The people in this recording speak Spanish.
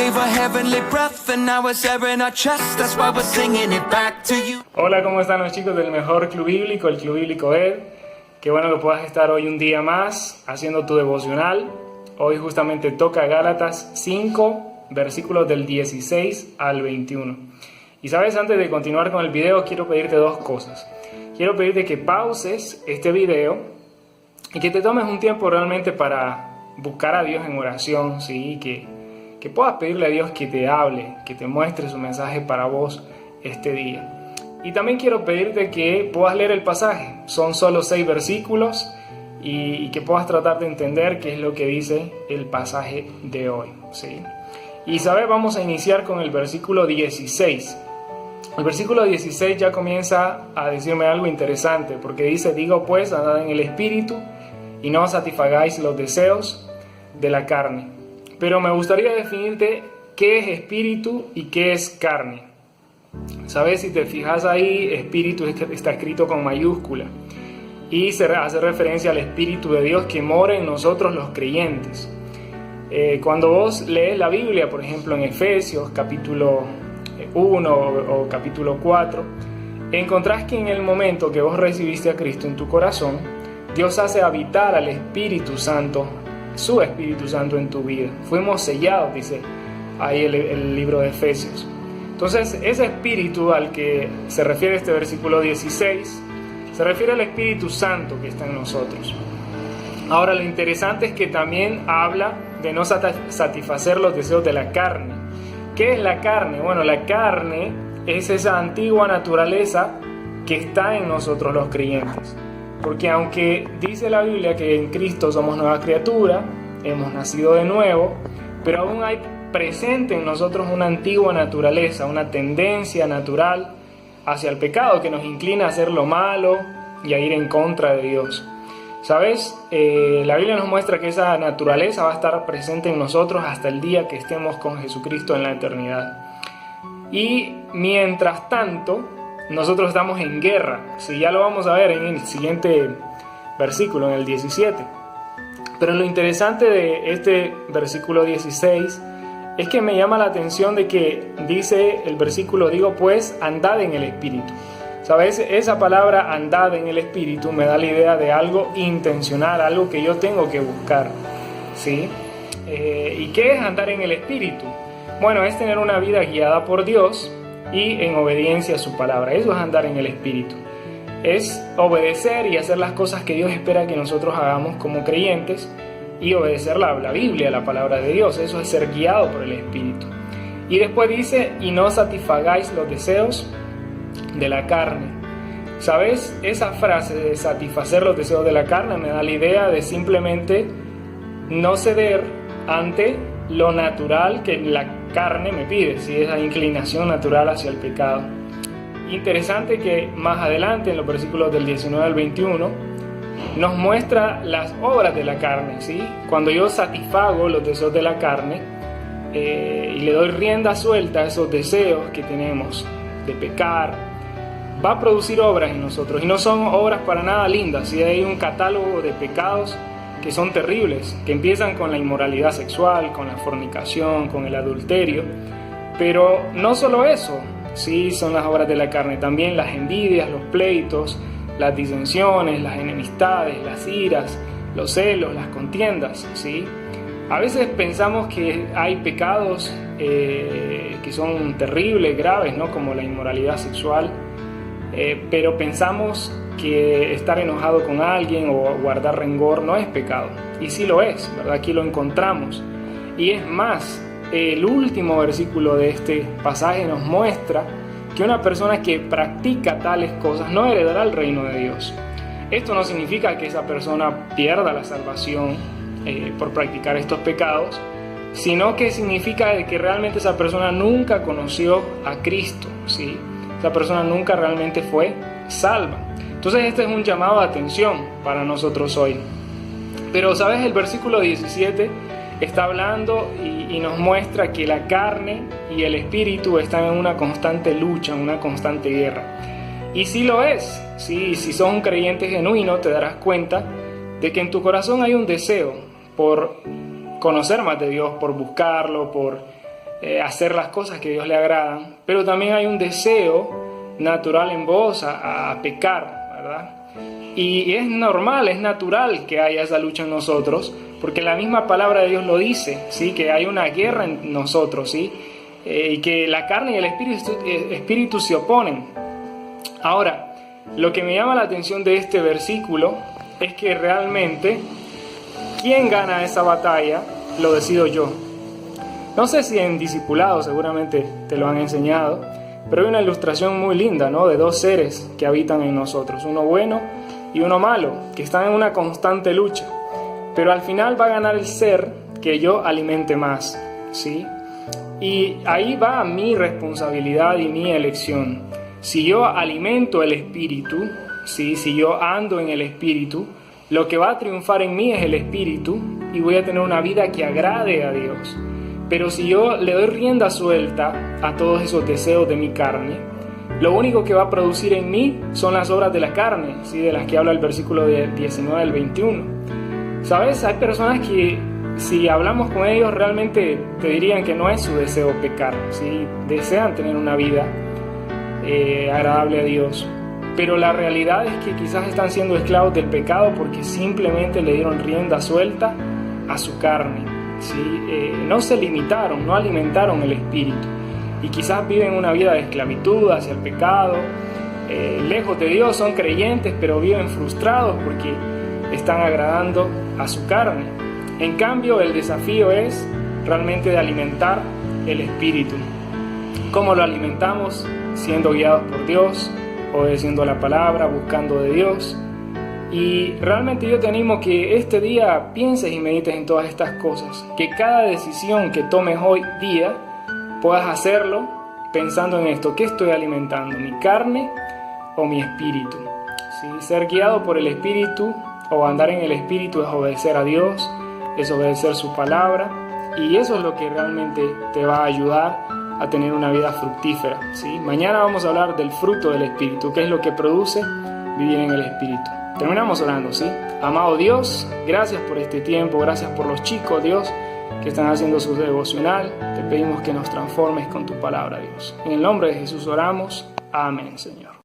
gave a heavenly breath and now it's air in our chest. That's why we're singing it back to you. Hola, ¿cómo están los chicos del mejor club bíblico, el Club Bíblico Ed? Qué bueno que puedas estar hoy un día más haciendo tu devocional. Hoy justamente toca Gálatas 5, versículos del 16 al 21. Y sabes, antes de continuar con el video, quiero pedirte dos cosas. Quiero pedirte que pauses este video y que te tomes un tiempo realmente para buscar a Dios en oración, ¿sí? Que puedas pedirle a Dios que te hable, que te muestre su mensaje para vos este día. Y también quiero pedirte que puedas leer el pasaje. Son solo 6 versículos y que puedas tratar de entender qué es lo que dice el pasaje de hoy, ¿sí? Y sabes, vamos a iniciar con el versículo 16. El versículo 16 ya comienza a decirme algo interesante, porque dice: digo pues, andad en el Espíritu y no satisfagáis los deseos de la carne. Pero me gustaría definirte qué es espíritu y qué es carne. ¿Sabes? Si te fijas ahí, espíritu está escrito con mayúscula y se hace referencia al Espíritu de Dios que mora en nosotros los creyentes. Cuando vos lees la Biblia, por ejemplo en Efesios capítulo 1 o capítulo 4, encontrás que en el momento que vos recibiste a Cristo en tu corazón, Dios hace habitar al Espíritu Santo, su Espíritu Santo en tu vida. Fuimos sellados, dice ahí el libro de Efesios. Entonces, ese Espíritu al que se refiere este versículo 16, se refiere al Espíritu Santo que está en nosotros. Ahora, lo interesante es que también habla de no satisfacer los deseos de la carne. ¿Qué es la carne? Bueno, la carne es esa antigua naturaleza que está en nosotros los creyentes. Porque aunque dice la Biblia que en Cristo somos nueva criatura, hemos nacido de nuevo, pero aún hay presente en nosotros una antigua naturaleza, una tendencia natural hacia el pecado que nos inclina a hacer lo malo y a ir en contra de Dios. ¿Sabes? La Biblia nos muestra que esa naturaleza va a estar presente en nosotros hasta el día que estemos con Jesucristo en la eternidad. Y mientras tanto, nosotros estamos en guerra. Sí, ya lo vamos a ver en el siguiente versículo, en el 17. Pero lo interesante de este versículo 16 es que me llama la atención de que dice el versículo: digo pues, andad en el Espíritu. ¿Sabes? Esa palabra andad en el Espíritu me da la idea de algo intencional, algo que yo tengo que buscar, ¿sí? ¿Y qué es andar en el Espíritu? Bueno, es tener una vida guiada por Dios y en obediencia a su palabra. Eso es andar en el Espíritu. Es obedecer y hacer las cosas que Dios espera que nosotros hagamos como creyentes y obedecer la Biblia, la palabra de Dios. Eso es ser guiado por el Espíritu. Y después dice: y no satisfagáis los deseos de la carne. ¿Sabes? Esa frase de satisfacer los deseos de la carne me da la idea de simplemente no ceder ante lo natural que la carne me pide, ¿sí? Esa inclinación natural hacia el pecado. Interesante que más adelante, en los versículos del 19 al 21, nos muestra las obras de la carne, ¿sí? Cuando yo satisfago los deseos de la carne y le doy rienda suelta a esos deseos que tenemos de pecar, va a producir obras en nosotros, y no son obras para nada lindas, ¿sí? Hay un catálogo de pecados que son terribles, que empiezan con la inmoralidad sexual, con la fornicación, con el adulterio. Pero no solo eso, sí, son las obras de la carne, también las envidias, los pleitos, las disensiones, las enemistades, las iras, los celos, las contiendas, ¿sí? A veces pensamos que hay pecados que son terribles, graves, ¿no? Como la inmoralidad sexual, pero pensamos que estar enojado con alguien o guardar rencor no es pecado. Y sí lo es, ¿verdad? Aquí lo encontramos. Y es más, el último versículo de este pasaje nos muestra que una persona que practica tales cosas no heredará el reino de Dios. Esto no significa que esa persona pierda la salvación por practicar estos pecados, sino que significa que realmente esa persona nunca conoció a Cristo, ¿sí? Esa persona nunca realmente fue salva. Entonces este es un llamado de atención para nosotros hoy. Pero ¿sabes? El versículo 17 está hablando y nos muestra que la carne y el espíritu están en una constante lucha, en una constante guerra. Y sí lo es, sí, si sos un creyente genuino te darás cuenta de que en tu corazón hay un deseo por conocer más de Dios, por buscarlo, por hacer las cosas que a Dios le agradan, pero también hay un deseo natural en vos a pecar, ¿verdad? Y es normal, es natural que haya esa lucha en nosotros, porque la misma palabra de Dios lo dice, ¿sí? Que hay una guerra en nosotros, ¿sí? Y que la carne y el espíritu se oponen. Ahora, lo que me llama la atención de este versículo es que realmente quién gana esa batalla lo decido yo. No sé si en discipulado seguramente te lo han enseñado, pero hay una ilustración muy linda, ¿no? De dos seres que habitan en nosotros, uno bueno y uno malo, que están en una constante lucha. Pero al final va a ganar el ser que yo alimente más, ¿sí? Y ahí va mi responsabilidad y mi elección. Si yo alimento el espíritu, ¿sí? Si yo ando en el espíritu, lo que va a triunfar en mí es el espíritu y voy a tener una vida que agrade a Dios. Pero si yo le doy rienda suelta a todos esos deseos de mi carne, lo único que va a producir en mí son las obras de la carne, ¿sí? De las que habla el versículo 19 al 21. ¿Sabes? Hay personas que si hablamos con ellos realmente te dirían que no es su deseo pecar, ¿sí? Desean tener una vida agradable a Dios. Pero la realidad es que quizás están siendo esclavos del pecado porque simplemente le dieron rienda suelta a su carne, ¿sí? No se limitaron, no alimentaron el espíritu y quizás viven una vida de esclavitud hacia el pecado, lejos de Dios, son creyentes pero viven frustrados porque están agradando a su carne. En cambio, el desafío es realmente de alimentar el espíritu. ¿Cómo lo alimentamos? Siendo guiados por Dios, obedeciendo a la palabra, buscando de Dios. Y realmente yo te animo que este día pienses y medites en todas estas cosas, que cada decisión que tomes hoy día puedas hacerlo pensando en esto: ¿qué estoy alimentando? ¿Mi carne o mi espíritu? ¿Sí? Ser guiado por el espíritu o andar en el espíritu es obedecer a Dios, es obedecer su palabra, y eso es lo que realmente te va a ayudar a tener una vida fructífera, ¿sí? Mañana vamos a hablar del fruto del espíritu, qué es lo que produce vivir en el espíritu. Terminamos orando, ¿sí? Amado Dios, gracias por este tiempo, gracias por los chicos, Dios, que están haciendo su devocional. Te pedimos que nos transformes con tu palabra, Dios. En el nombre de Jesús oramos. Amén, Señor.